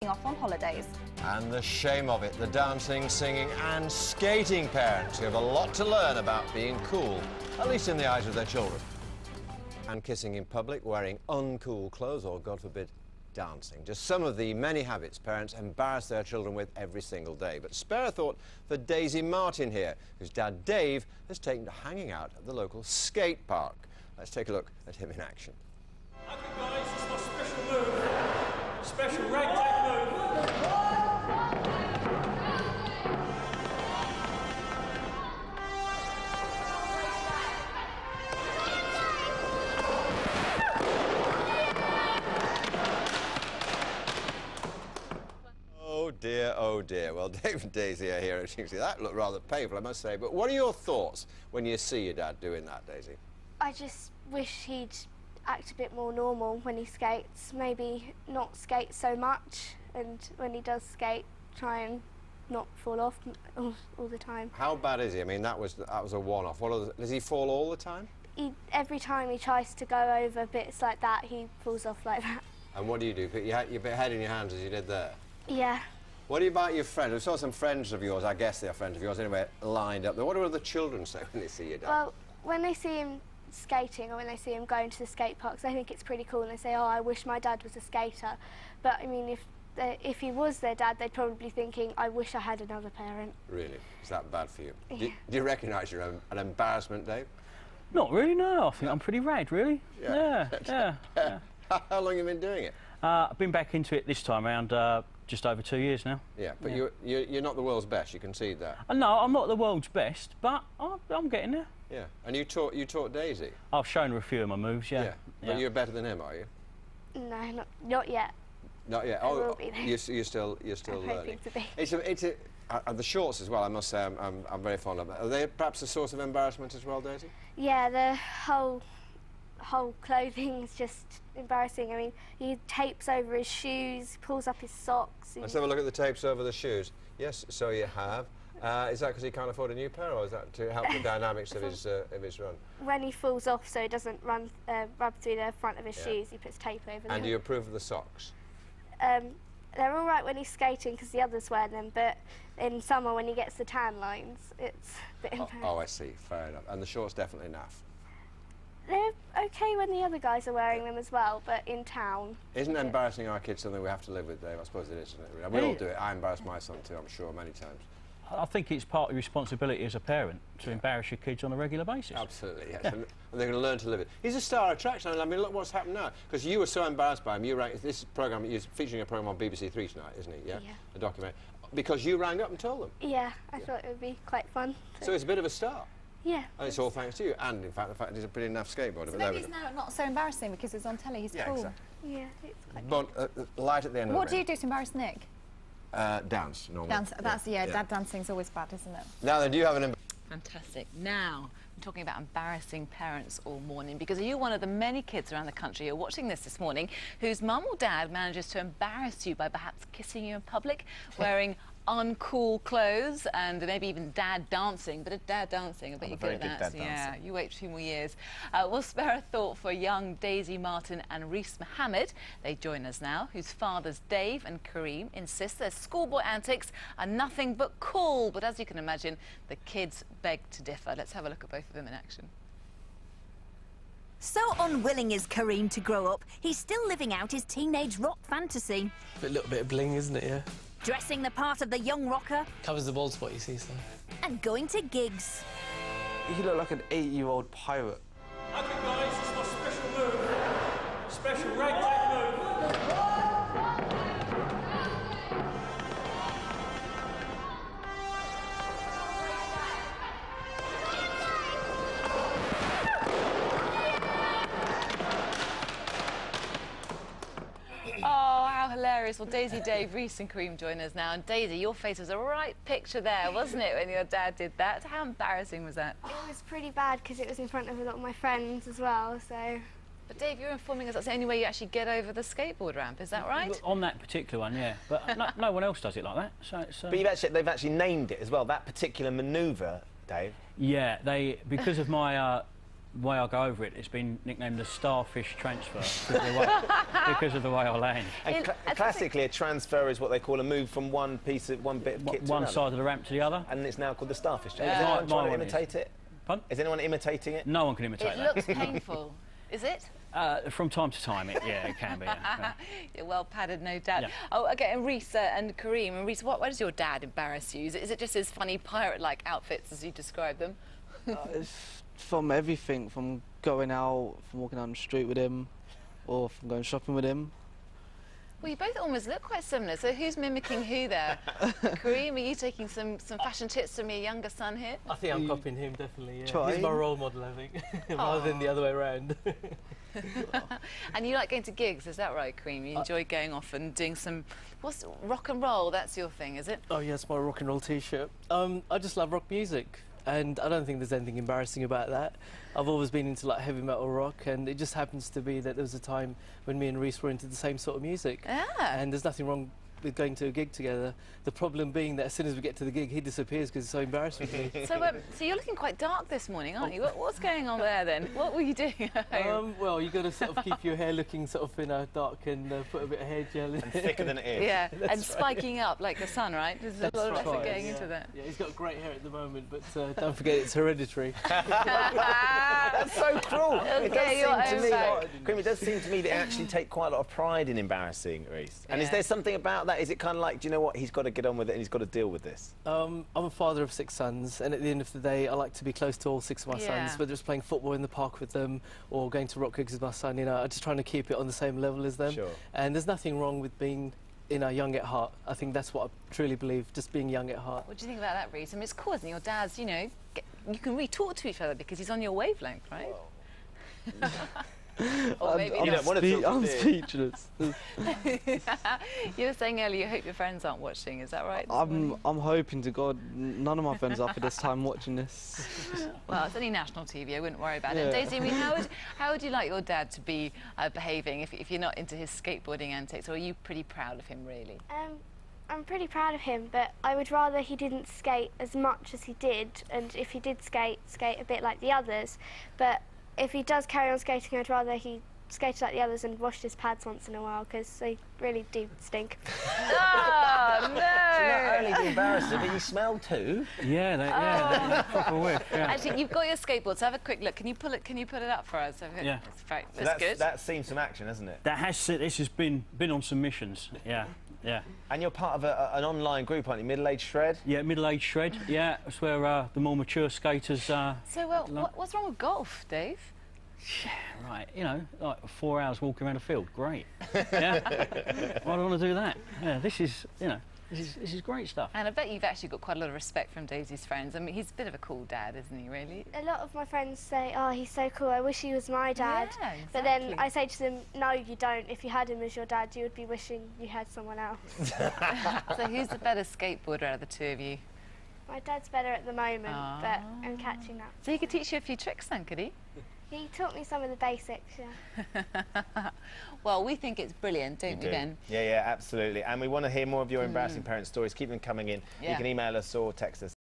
off on holidays. And the shame of it, the dancing, singing and skating parents who have a lot to learn about being cool, at least in the eyes of their children. And kissing in public, wearing uncool clothes, or, God forbid, dancing. Just some of the many habits parents embarrass their children with every single day. But spare a thought for Daisy Martin here, whose dad Dave has taken to hanging out at the local skate park. Let's take a look at him in action. Okay guys, this is my special move. Special ragtag move. Oh dear, oh dear. Well, Dave and Daisy are here. That looked rather painful, I must say. But what are your thoughts when you see your dad doing that, Daisy? I just wish he'd act a bit more normal when he skates. Maybe not skate so much, and when he does skate, try and not fall off all the time. How bad is he? I mean, that was a one-off. Does he fall all the time? Every time he tries to go over bits like that, he falls off like that. And what do you do? Put your head in your hands as you did there? Yeah. What about your friends? We saw some friends of yours, I guess they're friends of yours anyway, lined up there. What do other children say when they see your dad? Well, when they see him skating or when they see him going to the skate parks, they think it's pretty cool and they say, oh, I wish my dad was a skater. But, I mean, if he was their dad, they'd probably be thinking, I wish I had another parent. Really? Is that bad for you? Yeah. Do you recognise you're an embarrassment, Dave? Not really, no. I think I'm pretty rad, really. Yeah. How long have you been doing it? I've been back into it this time around just over 2 years now. Yeah, but you're not the world's best, you concede that. No, I'm not the world's best, but I'm getting there. Yeah, and you taught Daisy? I've shown her a few of my moves, yeah. But you're better than him, are you? No, not yet. Not yet. I will be there. You're still I'm learning. hoping to be. The shorts as well, I must say, I'm very fond of them. Are they perhaps a source of embarrassment as well, Daisy? Yeah, the whole clothing is just embarrassing. I mean, he tapes over his shoes, pulls up his socks. Let's have a look at the tapes over the shoes. Yes, so you have. Is that because he can't afford a new pair, or is that to help the dynamics of his run? When he falls off, so he doesn't rub through the front of his shoes, he puts tape over them. And do you approve of the socks? They're all right when he's skating because the others wear them, but in summer when he gets the tan lines, it's a bit embarrassing. Oh, I see. Fair enough. And the shorts definitely naff. They're okay when the other guys are wearing them as well, but in town. Isn't embarrassing our kids something we have to live with, Dave? I suppose it is, isn't it? We all do it. I embarrass my son too, I'm sure, many times. I think it's part of your responsibility as a parent to embarrass your kids on a regular basis. Absolutely, yes. And they're going to learn to live it. He's a star attraction. I mean, look what's happened now. Because you were so embarrassed by him. This programme is featuring a programme on BBC Three tonight, isn't it? Yeah. A documentary. Because you rang up and told them. Yeah, I thought it would be quite fun. So it's a bit of a star. Yeah. And it's all thanks to you. And in fact, the fact he's a pretty enough skateboarder. So maybe it's now not so embarrassing because it's on telly. He's cool. Exactly. Yeah, it's quite But light at the end of the What do you do to embarrass Nick? Dance, normally. Dance, dad dancing's always bad, isn't it? Now then, do you have an... Fantastic. Now, I'm talking about embarrassing parents all morning, because are you one of the many kids around the country who are watching this morning whose mum or dad manages to embarrass you by perhaps kissing you in public, wearing uncool clothes, and maybe even dad dancing? But a dad dancing, I bet you're good at that. Yeah, you wait 2 more years. We'll spare a thought for young Daisy Martin and Reese Mohammed. They join us now, whose fathers Dave and Kareem insist their schoolboy antics are nothing but cool. But as you can imagine, the kids beg to differ. Let's have a look at both of them in action. So unwilling is Kareem to grow up, he's still living out his teenage rock fantasy. A little bit of bling, isn't it, yeah? Dressing the part of the young rocker. Covers the bald spot, you see, so. And going to gigs. You look like an 8-year-old pirate. Okay guys, this is my special move. Special ragtag move. Oh, how hilarious. Well, Daisy, Dave, Reese and Kareem join us now. And Daisy, your face was a right picture there, wasn't it, when your dad did that? How embarrassing was that? It was pretty bad because it was in front of a lot of my friends as well, so... But Dave, you're informing us that's the only way you actually get over the skateboard ramp, is that right? On that particular one, yeah. But no one else does it like that, so it's... But they've actually named it as well, that particular manoeuvre, Dave. Yeah, because of my the way I go over it, it's been nicknamed the starfish transfer because of the way I land. And classically, a transfer is what they call a move from one bit of kit to One another. side of the ramp to the other. And it's now called the starfish change. Yeah. Is anyone trying to one imitate it? Pardon? Is anyone imitating it? No one can imitate It that. looks painful. Is it? From time to time, it can be. Yeah. You're well padded, no doubt. Yeah. Oh, okay, and Reese and Kareem. And Reese, why does your dad embarrass you? Is it just his funny pirate-like outfits as you describe them? It's from everything, from going out, from walking down the street with him, or from going shopping with him. Well, you both almost look quite similar, so who's mimicking who there? Kareem, are you taking some fashion tips from your younger son here? I think I'm copying him, definitely, yeah. Trying. He's my role model, I think, rather than the other way around. And you like going to gigs, is that right, Kareem? You enjoy going off and doing some... What's rock and roll? That's your thing, is it? Oh, yes, my rock and roll T-shirt. I just love rock music, and I don't think there's anything embarrassing about that. I've always been into like heavy metal rock, and it just happens to be that there was a time when me and Reese were into the same sort of music. Yeah. And there's nothing wrong with going to a gig together. The problem being that as soon as we get to the gig, he disappears because he's so embarrassed with me. So you're looking quite dark this morning, aren't you? What's going on there then? What were you doing at home? Well, you've got to sort of keep your hair looking sort of, dark and put a bit of hair gel in it. And thicker than it is. Yeah, and spiking up like the sun, right? There's a lot of effort going into that. Yeah, he's got great hair at the moment, but don't forget it's hereditary. That's so cruel. Okay, It does seem to me that they actually take quite a lot of pride in embarrassing Reese. And is there something about that? Is it kind of like, do you know what, he's got to get on with it and he's got to deal with this? I'm a father of 6 sons, and at the end of the day, I like to be close to all 6 of my sons, whether it's playing football in the park with them or going to rock gigs with my son. I'm just trying to keep it on the same level as them. Sure. And there's nothing wrong with being young at heart. I think that's what I truly believe, just being young at heart. What do you think about that, Reese? I mean, it's cool, isn't it? Your dad's, you can really talk to each other because he's on your wavelength, right? Or maybe I'm speechless. You were saying earlier you hope your friends aren't watching, is that right? I'm hoping to God none of my friends are for this time watching this. Well, it's only national TV, I wouldn't worry about it. Daisy, I mean, how would you like your dad to be behaving if you're not into his skateboarding antics, or are you pretty proud of him, really? I'm pretty proud of him, but I would rather he didn't skate as much as he did, and if he did skate a bit like the others. But if he does carry on skating, I'd rather he skated like the others and washed his pads once in a while, because they really do stink. Oh, no! So not only the embarrassing, but you smell too. Yeah, they're proper whiff. Yeah. Actually, you've got your skateboard, so have a quick look. Can you pull it up for us? Yeah. That's good. That's seen some action, hasn't it? This has been on some missions. Yeah. Yeah. And you're part of an online group, aren't you? Middle-aged Shred? Yeah, Middle-aged Shred. Yeah, that's where the more mature skaters. So, what's wrong with golf, Dave? Yeah, right. Like 4 hours walking around a field. Great. Yeah. Why do I want to do that? Yeah, this is great stuff. And I bet you've actually got quite a lot of respect from Daisy's friends. I mean, he's a bit of a cool dad, isn't he, really? A lot of my friends say, oh, he's so cool, I wish he was my dad. Yeah, exactly. But then I say to them, no, you don't. If you had him as your dad, you would be wishing you had someone else. So who's the better skateboarder out of the two of you? My dad's better at the moment, but I'm catching up. So he could teach you a few tricks then, could he? He taught me some of the basics, yeah. Well, we think it's brilliant, don't we, Ben? Yeah, absolutely. And we want to hear more of your embarrassing parent stories. Keep them coming in. Yeah. You can email us or text us.